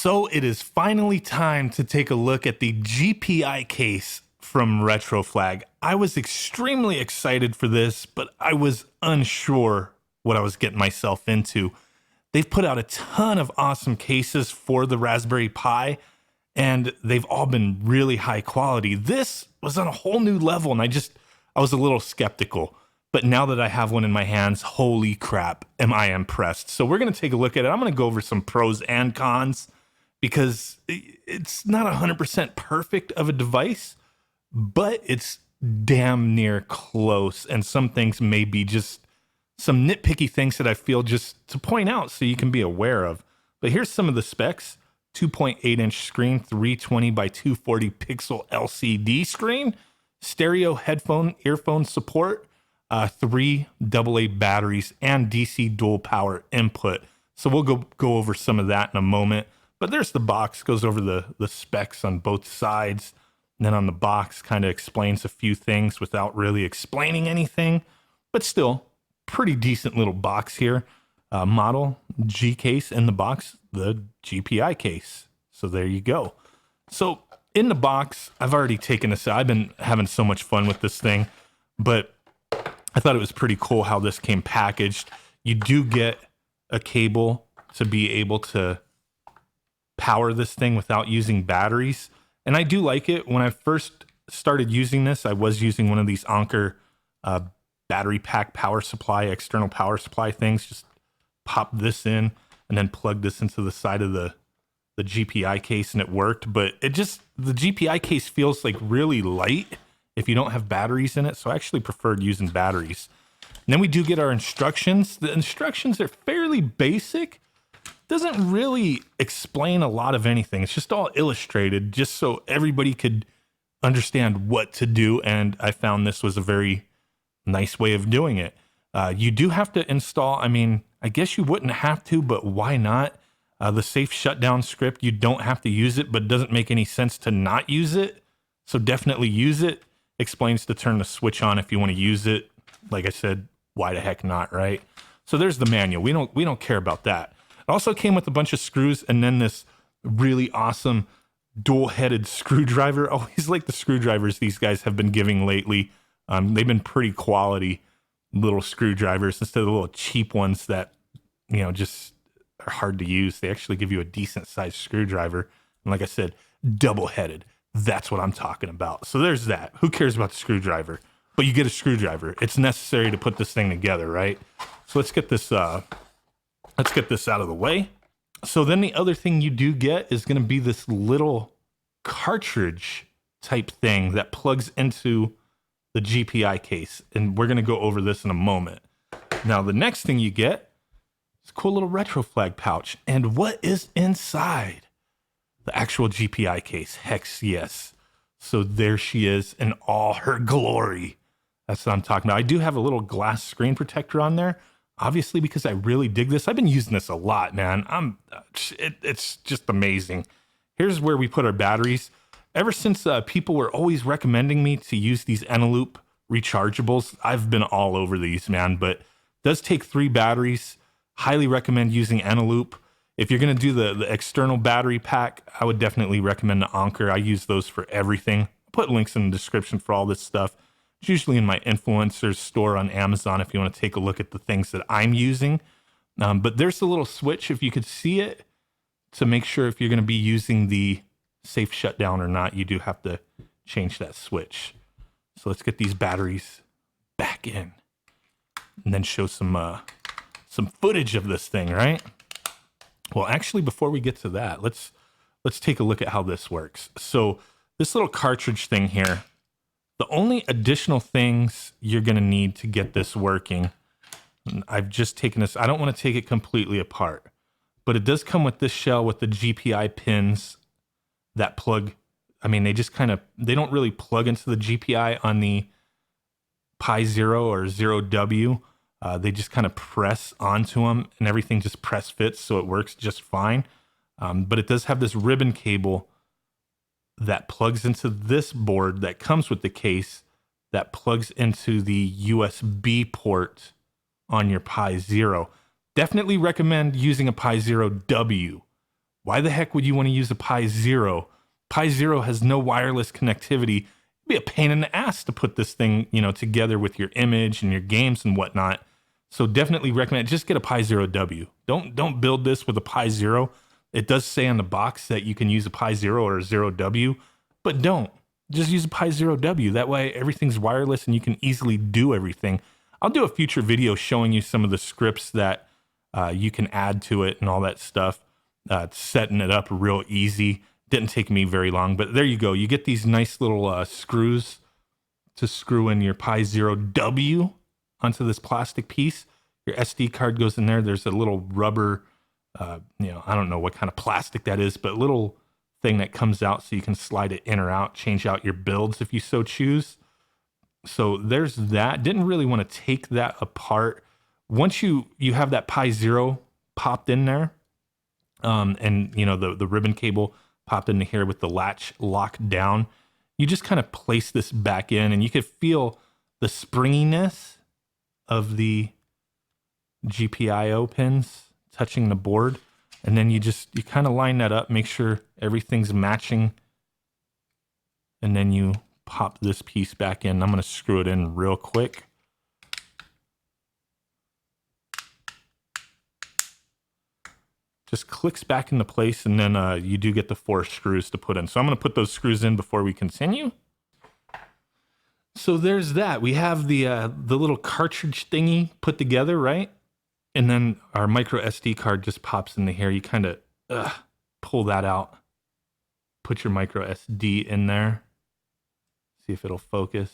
So it is finally time to take a look at the GPi case from Retroflag. I was extremely excited for this, but I was unsure what I was getting myself into. They've put out a ton of awesome cases for the Raspberry Pi, and they've all been really high quality. This was on a whole new level, and I was a little skeptical. But now that I have one in my hands, holy crap, am I impressed. So we're going to take a look at it. I'm going to go over some pros and cons because it's not 100% perfect of a device, but it's damn near close. And some things may be just some nitpicky things that I feel just to point out so you can be aware of. But here's some of the specs. 2.8-inch screen, 320 by 240 pixel LCD screen, stereo headphone, earphone support, 3 AA batteries, and DC dual power input. So we'll go over some of that in a moment. But there's the box, goes over the specs on both sides. And then on the box kind of explains a few things without really explaining anything. But still, pretty decent little box here. Model G case in the box, the GPi case. So there you go. So in the box, I've already taken this out. I've been having so much fun with this thing, but I thought it was pretty cool how this came packaged. You do get a cable to be able to power this thing without using batteries. And I do like it. When I first started using this, I was using one of these Anker battery pack power supply, external power supply things. Just pop this in and then plug this into the side of the GPi case, and it worked. But the GPi case feels like really light if you don't have batteries in it. So I actually preferred using batteries. And then we do get our instructions. The instructions are fairly basic. Doesn't really explain a lot of anything. It's just all illustrated just so everybody could understand what to do. And I found this was a very nice way of doing it. You do have to install, I guess you wouldn't have to, but why not? The safe shutdown script, you don't have to use it, but it doesn't make any sense to not use it. So definitely use it. Explains to turn the switch on if you want to use it. Like I said, why the heck not, right? So there's the manual. We don't care about that. It also came with a bunch of screws and then this really awesome dual-headed screwdriver. Always like the screwdrivers these guys have been giving lately. They've been pretty quality little screwdrivers instead of the little cheap ones that, just are hard to use. They actually give you a decent sized screwdriver. And like I said, double-headed. That's what I'm talking about. So there's that. Who cares about the screwdriver? But you get a screwdriver. It's necessary to put this thing together, right? So let's get this out of the way. So then the other thing you do get is going to be this little cartridge type thing that plugs into the GPi case. And we're going to go over this in a moment. Now, the next thing you get is a cool little Retroflag pouch. And what is inside the actual GPi case? Heck yes. So there she is in all her glory. That's what I'm talking about. I do have a little glass screen protector on there, obviously, because I really dig this. I've been using this a lot, man. It's just amazing. Here's where we put our batteries. Ever since people were always recommending me to use these Eneloop rechargeables, I've been all over these, man. But it does take 3 batteries. Highly recommend using Eneloop. If you're going to do the external battery pack, I would definitely recommend the Anker. I use those for everything. I'll put links in the description for all this stuff. It's usually in my influencers store on Amazon if you want to take a look at the things that I'm using. But there's a little switch, if you could see it, to make sure if you're going to be using the safe shutdown or not. You do have to change that switch. So let's get these batteries back in and then show some footage of this thing, right? Well, actually, before we get to that, let's take a look at how this works. So this little cartridge thing here, the only additional things you're going to need to get this working, I've just taken this, I don't want to take it completely apart, but it does come with this shell with the GPi pins that plug. They don't really plug into the GPi on the Pi Zero or Zero W. They just kind of press onto them and everything just press fits, so it works just fine. But it does have this ribbon cable that plugs into this board that comes with the case that plugs into the USB port on your Pi Zero. Definitely recommend using a Pi Zero W Why the heck would you want to use a Pi Zero? Pi Zero has no wireless connectivity. It'd be a pain in the ass to put this thing, together with your image and your games and whatnot. So definitely recommend, just get a Pi Zero W. Don't build this with a Pi Zero. It does say on the box that you can use a Pi Zero or a Zero W, but don't. Just use a Pi Zero W. That way everything's wireless and you can easily do everything. I'll do a future video showing you some of the scripts that you can add to it and all that stuff. Setting it up real easy. Didn't take me very long, but there you go. You get these nice little screws to screw in your Pi Zero W onto this plastic piece. Your SD card goes in there. There's a little rubber, I don't know what kind of plastic that is, but little thing that comes out so you can slide it in or out, change out your builds if you so choose. So there's that. Didn't really want to take that apart. Once you have that Pi Zero popped in there, and the ribbon cable popped into here with the latch locked down, you just kind of place this back in, and you could feel the springiness of the GPIO pins touching the board. And then you kind of line that up, make sure everything's matching. And then you pop this piece back in. I'm going to screw it in real quick. Just clicks back into place, and then you do get the 4 screws to put in. So I'm going to put those screws in before we continue. So there's that. We have the little cartridge thingy put together, right? And then our micro SD card just pops into here. You kind of pull that out. Put your micro SD in there. See if it'll focus.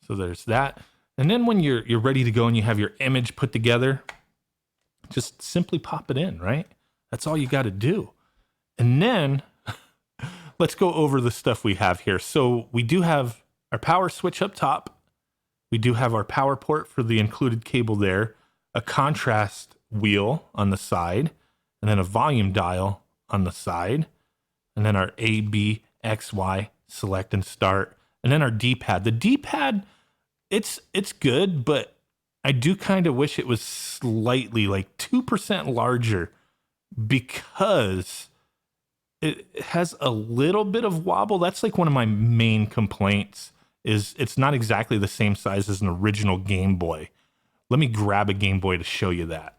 So there's that. And then when you're ready to go and you have your image put together, just simply pop it in, right? That's all you got to do. And then let's go over the stuff we have here. So we do have our power switch up top. We do have our power port for the included cable there, a contrast wheel on the side, and then a volume dial on the side, and then our A, B, X, Y, select and start, and then our D-pad. The D-pad, it's good, but I do kind of wish it was slightly, like 2% larger, because it has a little bit of wobble. That's like one of my main complaints, is it's not exactly the same size as an original Game Boy. Let me grab a Game Boy to show you that.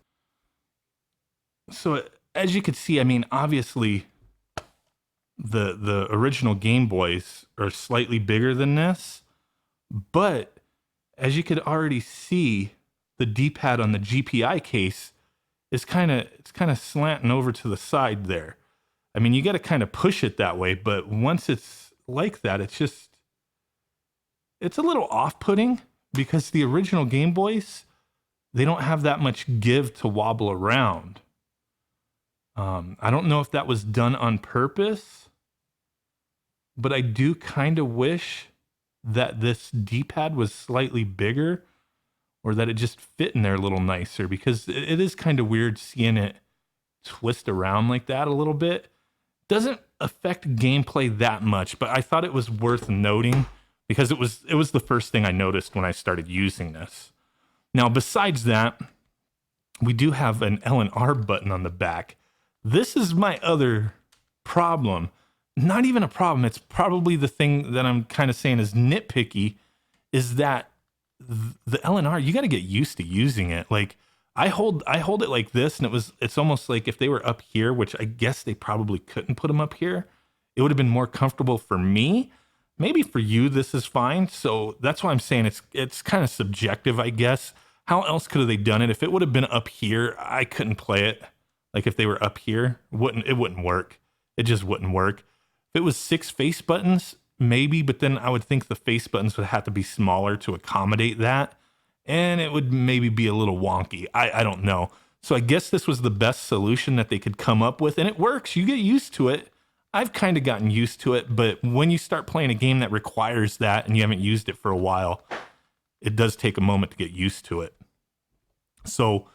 So as you can see, I mean, obviously the original Game Boys are slightly bigger than this, but as you could already see, the D-pad on the GPI case is kind of slanting over to the side there. I mean, you got to kind of push it that way, but once it's like that, it's a little off-putting, because the original Game Boys, they don't have that much give to wobble around. I don't know if that was done on purpose, but I do kind of wish that this D-pad was slightly bigger, or that it just fit in there a little nicer, because it is kind of weird seeing it twist around like that a little bit. Doesn't affect gameplay that much, but I thought it was worth noting, because it was the first thing I noticed when I started using this. Now, besides that, we do have an L and R button on the back. This is my other problem. Not even a problem. It's probably the thing that I'm kind of saying is nitpicky, is that the L and R, you got to get used to using it. Like I hold it like this, and it's almost like if they were up here, which I guess they probably couldn't put them up here, it would have been more comfortable for me. Maybe for you, this is fine. So that's why I'm saying it's kind of subjective, I guess. How else could have they done it? If it would have been up here, I couldn't play it. Like if they were up here, it wouldn't work. It just wouldn't work. If it was 6 face buttons, maybe, but then I would think the face buttons would have to be smaller to accommodate that, and it would maybe be a little wonky. I don't know. So I guess this was the best solution that they could come up with, and it works. You get used to it. I've kind of gotten used to it, but when you start playing a game that requires that and you haven't used it for a while, it does take a moment to get used to it. So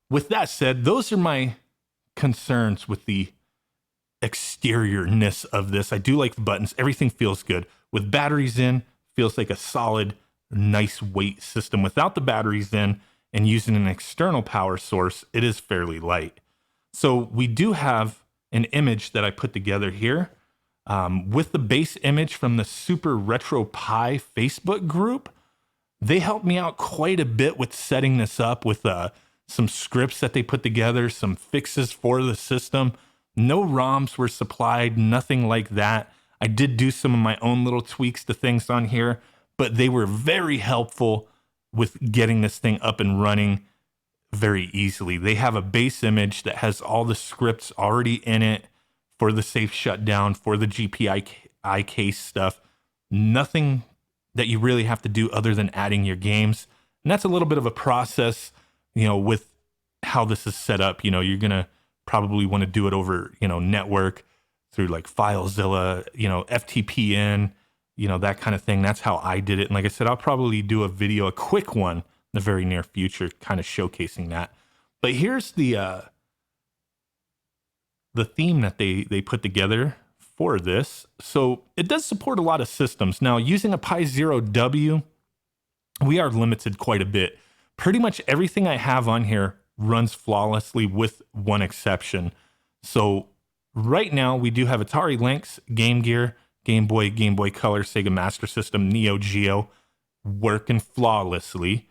with that said, those are my concerns with the exteriorness of this. I do like the buttons. Everything feels good. With batteries in, feels like a solid, nice weight system. Without the batteries in and using an external power source, it is fairly light. So we do have an image that I put together here with the base image from the Super RetroPie Facebook group. They helped me out quite a bit with setting this up with some scripts that they put together, some fixes for the system. No ROMs were supplied, nothing like that. I did do some of my own little tweaks to things on here, but they were very helpful with getting this thing up and running very easily. They have a base image that has all the scripts already in it for the safe shutdown, for the GPi case stuff. Nothing that you really have to do other than adding your games. And that's a little bit of a process, with how this is set up. You're going to probably want to do it over, network through like FileZilla, FTPN, that kind of thing. That's how I did it. And like I said, I'll probably do a quick one in the very near future, kind of showcasing that. But here's the theme that they put together for this. So it does support a lot of systems. Now, using a Pi Zero W, we are limited quite a bit. Pretty much everything I have on here runs flawlessly with one exception. So right now we do have Atari Lynx, Game Gear, Game Boy Color, Sega Master System, Neo Geo working flawlessly.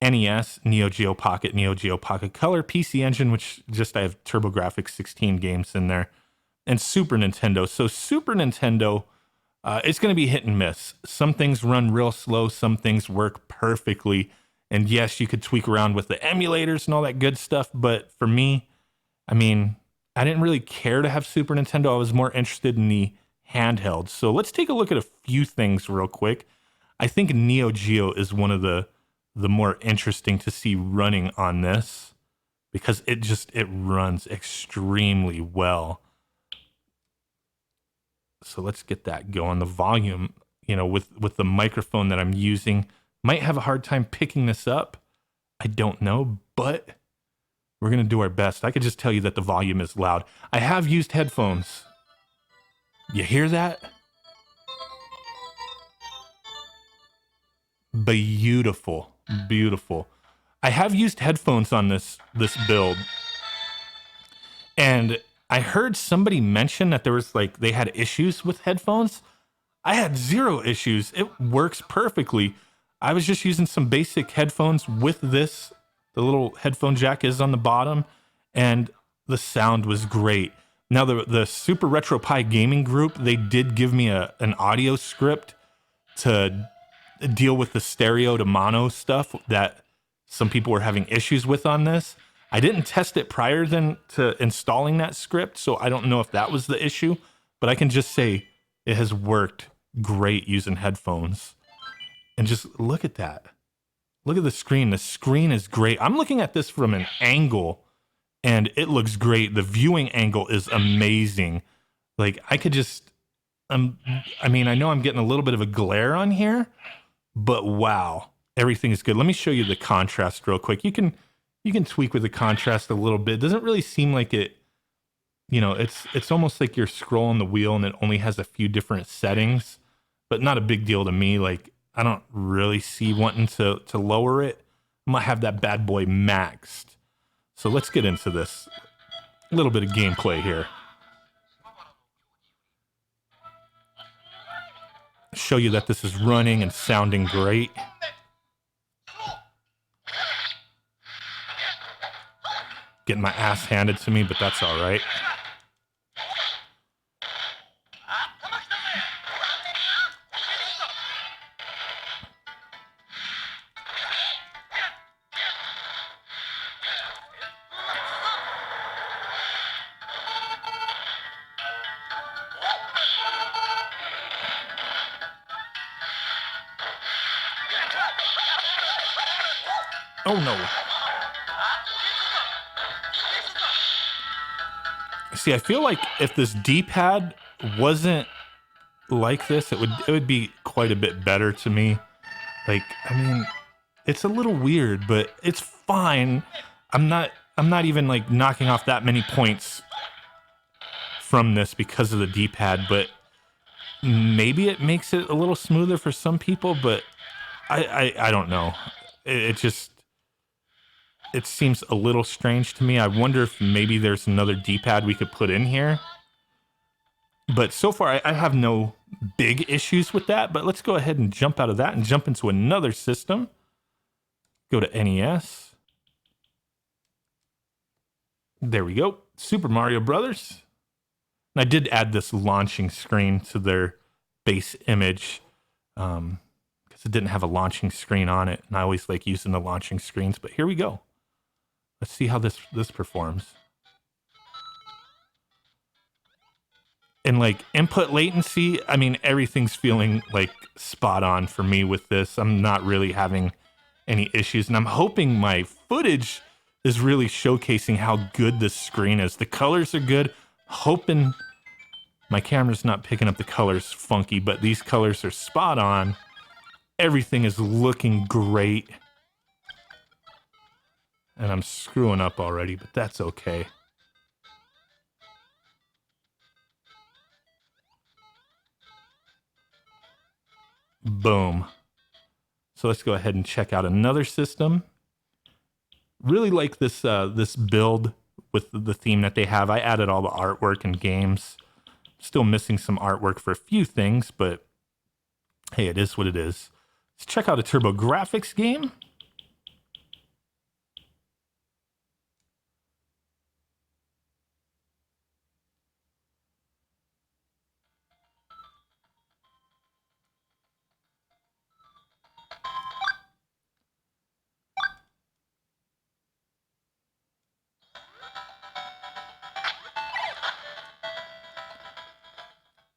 NES, Neo Geo Pocket Color, PC Engine, which just I have TurboGrafx 16 games in there, and Super Nintendo. So Super Nintendo, it's going to be hit and miss. Some things run real slow, some things work perfectly. And yes, you could tweak around with the emulators and all that good stuff. But for me, I didn't really care to have Super Nintendo. I was more interested in the handheld. So let's take a look at a few things real quick. I think Neo Geo is one of the more interesting to see running on this because it runs extremely well. So let's get that going. The volume, with the microphone that I'm using, might have a hard time picking this up. I don't know, but we're going to do our best. I could just tell you that the volume is loud. I have used headphones. You hear that? Beautiful. Beautiful. I have used headphones on this build, and I heard somebody mention that there was they had issues with headphones. I had zero issues. It works perfectly. I was just using some basic headphones with this. The little headphone jack is on the bottom, and the sound was great. Now the Super RetroPie gaming group, they did give me an audio script to deal with the stereo to mono stuff that some people were having issues with on this. I didn't test it prior to installing that script, so I don't know if that was the issue, but I can just say it has worked great using headphones. And just look at that. Look at the screen. The screen is great. I'm looking at this from an angle, and it looks great. The viewing angle is amazing. I could just, I know I'm getting a little bit of a glare on here, but wow, everything is good. Let me show you the contrast real quick. You can tweak with the contrast a little bit. It doesn't really seem like it, it's almost like you're scrolling the wheel and it only has a few different settings, but not a big deal to me. I don't really see wanting to lower it. I might have that bad boy maxed. So let's get into this. A little bit of gameplay here. Show you that this is running and sounding great. Getting my ass handed to me, but that's all right. Oh no. See, I feel like if this Dpad wasn't like this, it would be quite a bit better to me. It's a little weird, but it's fine. I'm not even knocking off that many points from this because of the Dpad, but maybe it makes it a little smoother for some people, but I don't know. It it seems a little strange to me. I wonder if maybe there's another D-pad we could put in here. But so far, I have no big issues with that. But let's go ahead and jump out of that and jump into another system. Go to NES. There we go. Super Mario Brothers. And I did add this launching screen to their base image because it didn't have a launching screen on it. And I always like using the launching screens. But here we go. Let's see how this performs. And like input latency, I mean, everything's feeling like spot on for me with this. I'm not really having any issues. And I'm hoping my footage is really showcasing how good this screen is. The colors are good. Hoping my camera's not picking up the colors funky, but these colors are spot on. Everything is looking great. And I'm screwing up already, but that's okay. Boom. So let's go ahead and check out another system. Really like this this build with the theme that they have. I added all the artwork and games. Still missing some artwork for a few things, but hey, it is what it is. Let's check out a TurboGrafx game.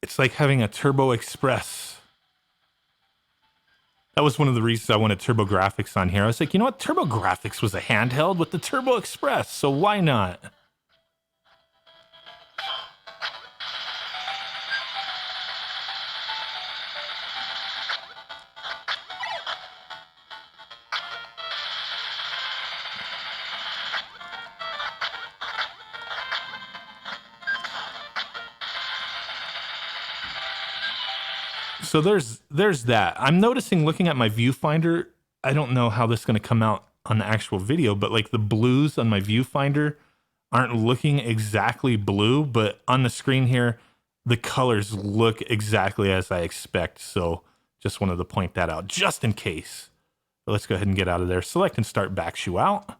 It's like having a Turbo Express. That was one of the reasons I wanted TurboGrafx on here. I was like, you know what? TurboGrafx was a handheld with the Turbo Express, so why not? So there's that. I'm noticing looking at my viewfinder, I don't know how this is going to come out on the actual video, but like the blues on my viewfinder aren't looking exactly blue, but on the screen here, the colors look exactly as I expect. So just wanted to point that out just in case. But let's go ahead and get out of there. Select and start back shoe out.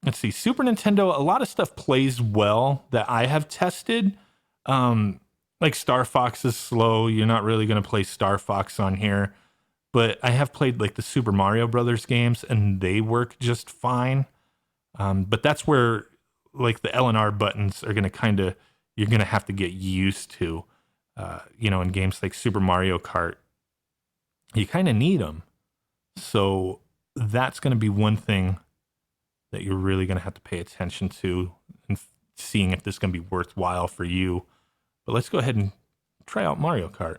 Let's see, Super Nintendo, a lot of stuff plays well that I have tested. Like Star Fox is slow. You're not really going to play Star Fox on here. But I have played like the Super Mario Brothers games and they work just fine. But that's where like the L and R buttons are going to kind of, you're going to have to get used to, you know, in games like Super Mario Kart. You kind of need them. So that's going to be one thing that you're really going to have to pay attention to and seeing if this is going to be worthwhile for you. But let's go ahead and try out Mario Kart.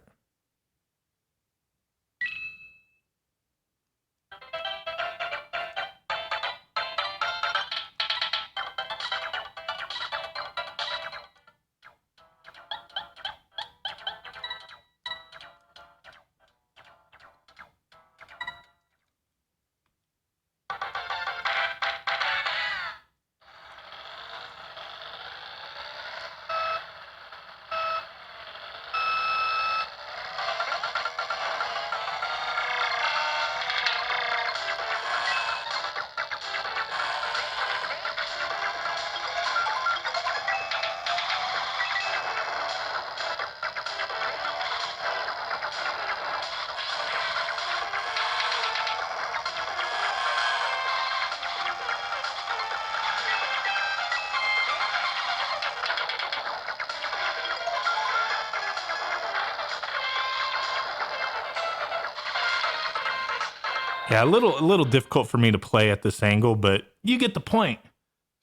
Yeah, a little difficult for me to play at this angle, but you get the point.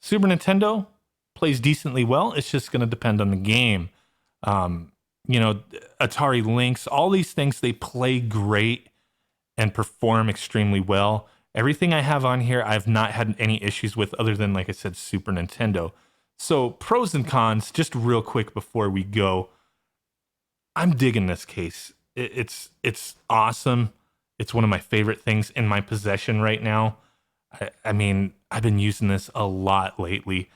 Super Nintendo plays decently well. It's just going to depend on the game. You know, Atari Lynx, all these things, they play great and perform extremely well. Everything I have on here, I've not had any issues with other than, like I said, Super Nintendo. So pros and cons, just real quick before we go. I'm digging this case. It's awesome. It's one of my favorite things in my possession right now. I mean, I've been using this a lot lately.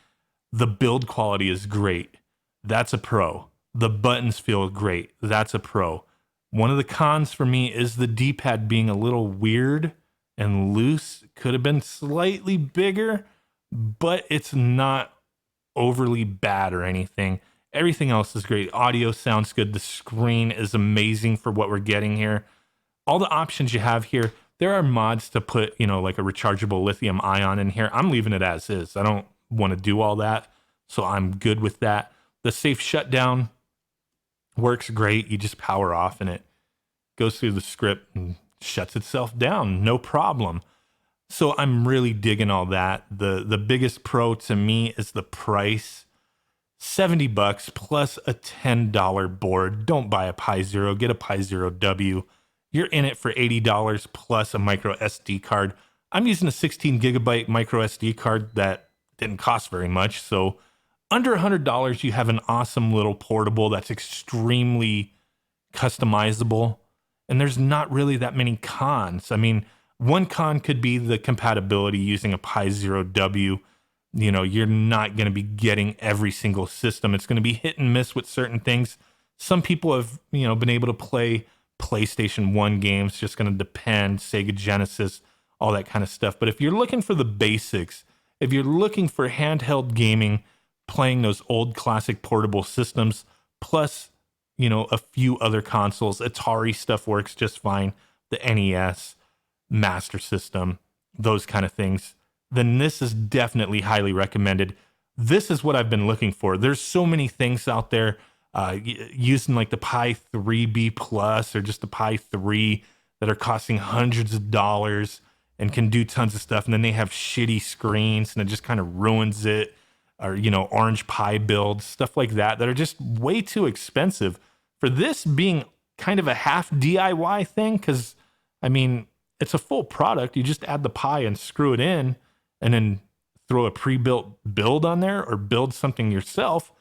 The build quality is great. That's a pro. The buttons feel great. That's a pro. One of the cons for me is the D-pad being a little weird and loose. Could have been slightly bigger, but it's not overly bad or anything. Everything else is great. Audio sounds good. The screen is amazing for what we're getting here. All the options you have here, there are mods to put, like a rechargeable lithium ion in here. I'm leaving it as is. I don't want to do all that, so I'm good with that. The safe shutdown works great. You just power off and it goes through the script and shuts itself down. No problem. So I'm really digging all that. The biggest pro to me is the price. $70 plus a $10 board. Don't buy a Pi Zero, get a Pi Zero W. You're in it for $80 plus a micro SD card. I'm using a 16 gigabyte micro SD card that didn't cost very much. So under $100, you have an awesome little portable that's extremely customizable. And there's not really that many cons. I mean, one con could be the compatibility using a Pi Zero W. You're not going to be getting every single system. It's going to be hit and miss with certain things. Some people have, been able to play PlayStation 1 games, just going to depend, Sega Genesis, all that kind of stuff. But if you're looking for the basics, if you're looking for handheld gaming, playing those old classic portable systems, plus, a few other consoles, Atari stuff works just fine, the NES, Master System, those kind of things, then this is definitely highly recommended. This is what I've been looking for. There's so many things out there using like the Pi 3B Plus or just the Pi 3 that are costing hundreds of dollars and can do tons of stuff. And then they have shitty screens and it just kind of ruins it. Or, Orange Pi builds, stuff like that are just way too expensive. For this being kind of a half DIY thing, because, I mean, it's a full product. You just add the Pi and screw it in and then throw a pre-built build on there or build something yourself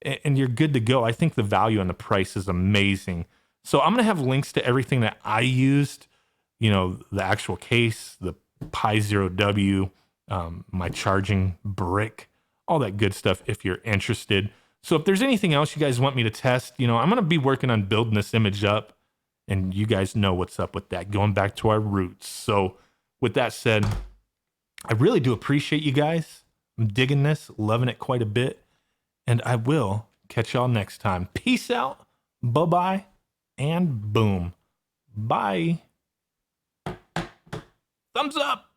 and you're good to go. I think the value and the price is amazing. So I'm going to have links to everything that I used, the actual case, the Pi Zero W, my charging brick, all that good stuff if you're interested. So if there's anything else you guys want me to test, I'm going to be working on building this image up and you guys know what's up with that, going back to our roots. So with that said, I really do appreciate you guys. I'm digging this, loving it quite a bit. And I will catch y'all next time. Peace out. Bye-bye. And boom. Bye. Thumbs up.